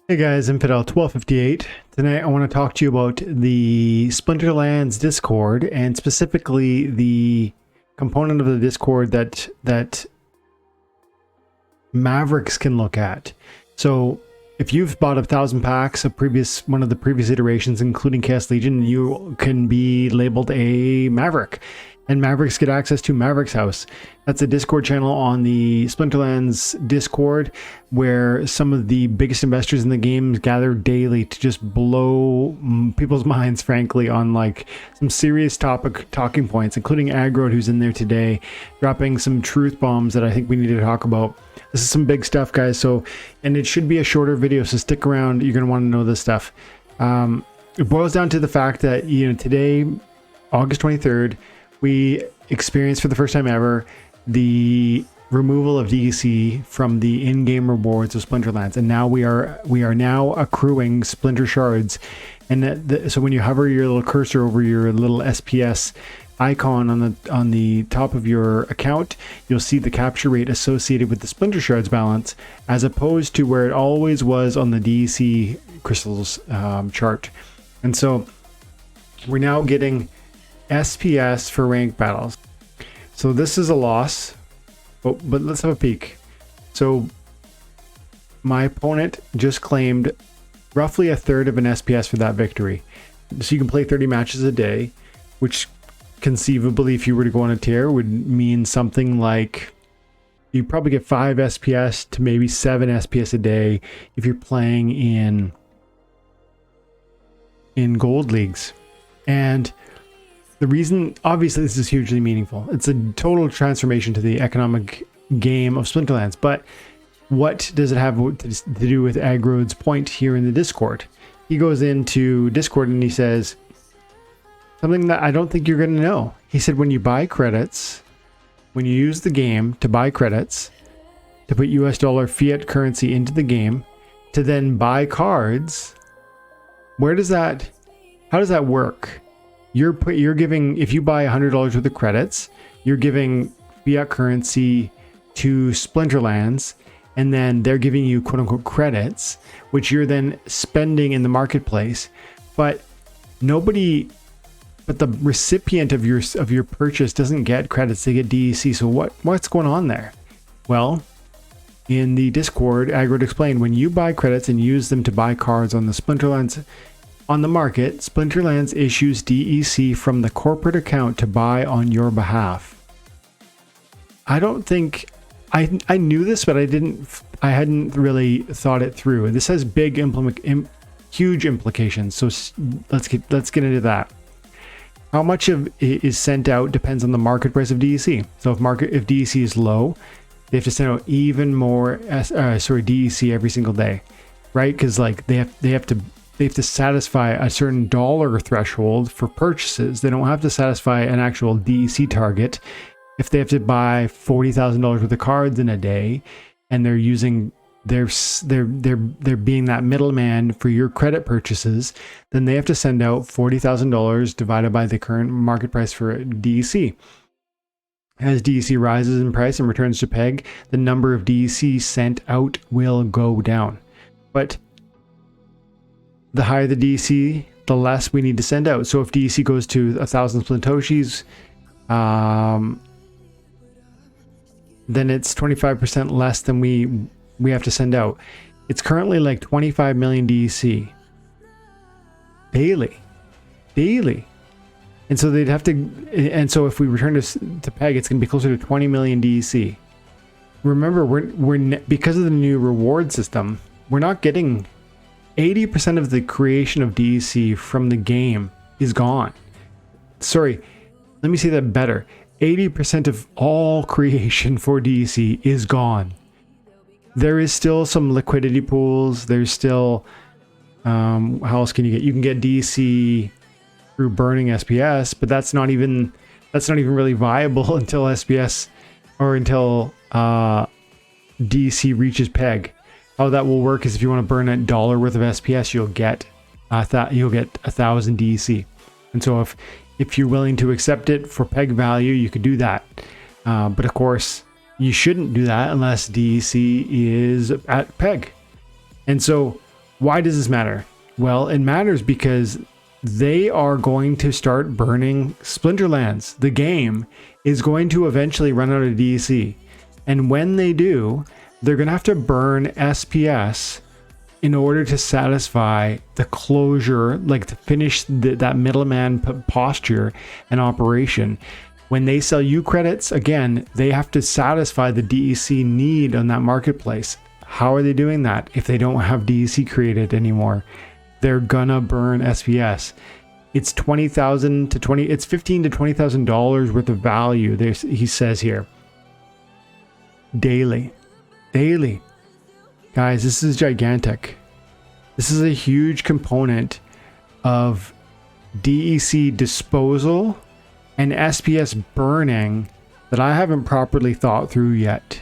Hey guys, Infidel 1258. Tonight I want to talk to you about the Splinterlands Discord, and specifically the component of the Discord that Mavericks can look at. So if you've bought 1,000 packs of one of the previous iterations, including Chaos Legion, you can be labeled a Maverick. And Mavericks get access to Mavericks House. That's a Discord channel on the Splinterlands Discord where some of the biggest investors in the game gather daily to just blow people's minds, frankly, on like some serious talking points, including Aggroed, who's in there today, dropping some truth bombs that I think we need to talk about. This is some big stuff, guys. And it should be a shorter video, so stick around. You're going to want to know this stuff. It boils down to the fact that, today, August 23rd, we experienced for the first time ever the removal of DEC from the in-game rewards of Splinterlands, and now we are now accruing Splinter Shards. And so when you hover your little cursor over your little SPS icon on the top of your account, you'll see the capture rate associated with the Splinter Shards balance, as opposed to where it always was on the DEC crystals chart. And so we're now getting SPS for rank battles. So this is a loss, but let's have a peek. So my opponent just claimed roughly a third of an SPS for that victory. So you can play 30 matches a day, which conceivably, if you were to go on a tier, would mean something like you probably get 5 SPS to maybe 7 SPS a day if you're playing in gold leagues. And the reason, obviously, this is hugely meaningful. It's a total transformation to the economic game of Splinterlands. But what does it have to do with Aggroed's point here in the Discord? He goes into Discord and he says something that I don't think you're going to know. He said when you buy credits, when you use the game to buy credits, to put US dollar fiat currency into the game, to then buy cards, how does that work? You're giving, if you buy $100 worth of credits, you're giving fiat currency to Splinterlands, and then they're giving you quote unquote credits, which you're then spending in the marketplace. But the recipient of your purchase doesn't get credits; they get DEC. So what's going on there? Well, in the Discord, Aggroed explained when you buy credits and use them to buy cards on the Splinterlands. On the market, Splinterlands issues DEC from the corporate account to buy on your behalf. I don't think I knew this, but I hadn't really thought it through. And this has huge implications. So let's get into that. How much of it is sent out depends on the market price of DEC. So if DEC is low, they have to send out even more DEC every single day, right? Because like they have to satisfy a certain dollar threshold for purchases. They don't have to satisfy an actual DEC target. If they have to buy $40,000 worth of cards in a day, and they're being that middleman for your credit purchases, then they have to send out $40,000 divided by the current market price for DEC. As DEC rises in price and returns to peg, the number of DEC sent out will go down. But the higher the DEC, the less we need to send out. So if DEC goes to 1,000 Splintoshis, then it's 25% less than we have to send out. It's currently like 25 million DEC daily. And so they'd have to, and so if we return to peg, it's going to be closer to 20 million DEC. Remember, because of the new reward system, we're not getting 80% of the creation of DEC from the game is gone. Sorry, let me say that better. 80% of all creation for DEC is gone. There is still some liquidity pools. There's still, how else can you get? You can get DEC through burning SPS, but that's not even really viable until SPS or until DEC reaches peg. How that will work is if you want to burn $1 worth of SPS, you'll get 1,000 DEC. And so if you're willing to accept it for peg value, you could do that. But of course, you shouldn't do that unless DEC is at peg. And so Why does this matter? Well, it matters because they are going to start burning Splinterlands. The game is going to eventually run out of DEC. And when they do, they're going to have to burn SPS in order to satisfy the closure, like to finish that middleman posture and operation. When they sell you credits, again, they have to satisfy the DEC need on that marketplace. How are they doing that if they don't have DEC created anymore? They're gonna burn SPS. It's $20,000 to it's $15,000 to $20,000 worth of value. He says here, daily. Guys, this is gigantic. This is a huge component of DEC disposal and SPS burning that I haven't properly thought through yet.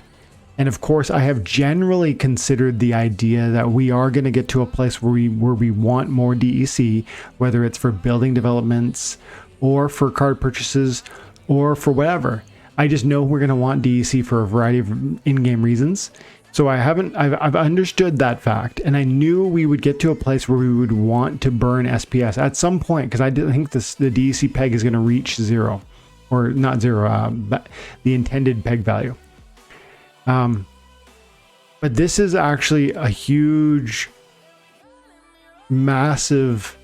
And of course, I have generally considered the idea that we are going to get to a place where we want more DEC, whether it's for building developments or for card purchases or for whatever. I just know we're going to want DEC for a variety of in-game reasons. So I've understood that fact, and I knew we would get to a place where we would want to burn SPS at some point, because I didn't think the DEC peg is going to reach zero, or not zero, but the intended peg value. But this is actually a huge, massive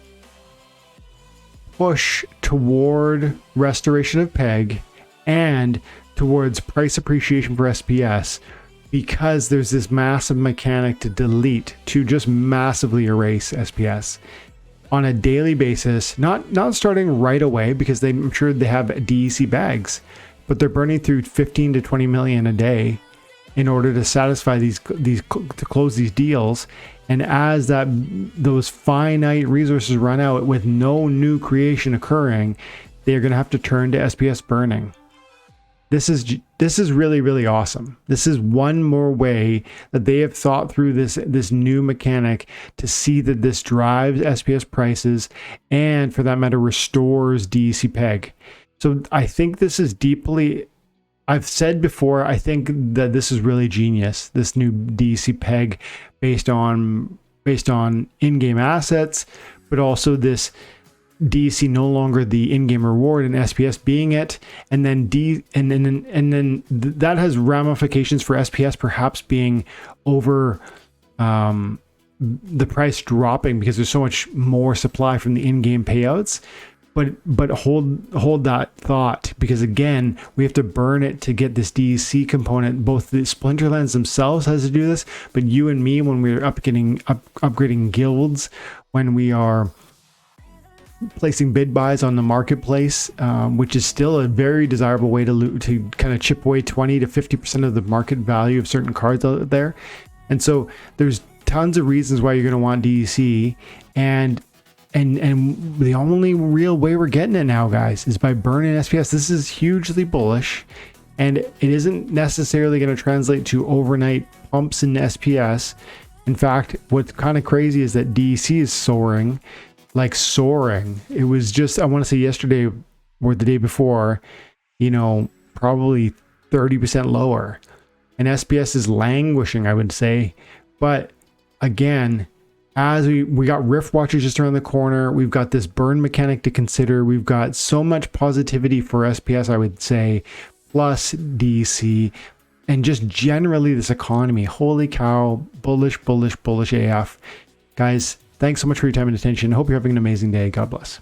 push toward restoration of peg and towards price appreciation for SPS, because there's this massive mechanic to delete, to just massively erase SPS on a daily basis, not starting right away, because I'm sure they have DEC bags, but they're burning through 15 to 20 million a day in order to satisfy these to close these deals. And as those finite resources run out with no new creation occurring, they're going to have to turn to SPS burning. This is really, really awesome. This is one more way that they have thought through this new mechanic to see that this drives SPS prices and, for that matter, restores DEC peg. So I think this is deeply, I've said before, I think that this is really genius, this new DEC peg based on in-game assets, but also this DEC no longer the in-game reward and SPS being it, and then that has ramifications for SPS perhaps being over the price dropping because there's so much more supply from the in-game payouts. But hold that thought, because again, we have to burn it to get this DEC component. Both the Splinterlands themselves has to do this, but you and me, when we're upgrading guilds, when we are placing bid buys on the marketplace, which is still a very desirable way to kind of chip away 20 to 50% of the market value of certain cards out there. And so there's tons of reasons why you're going to want DEC, and the only real way we're getting it now, guys, is by burning SPS. This is hugely bullish, and it isn't necessarily going to translate to overnight pumps in SPS. In fact, what's kind of crazy is that DEC is soaring. It was just, I want to say yesterday or the day before, probably 30% lower, and SPS is languishing, I would say. But again, as we got Rift Watchers just around the corner, we've got this burn mechanic to consider, we've got so much positivity for SPS, I would say, plus DEC, and just generally this economy. Holy cow, bullish AF. Guys, thanks so much for your time and attention. Hope you're having an amazing day. God bless.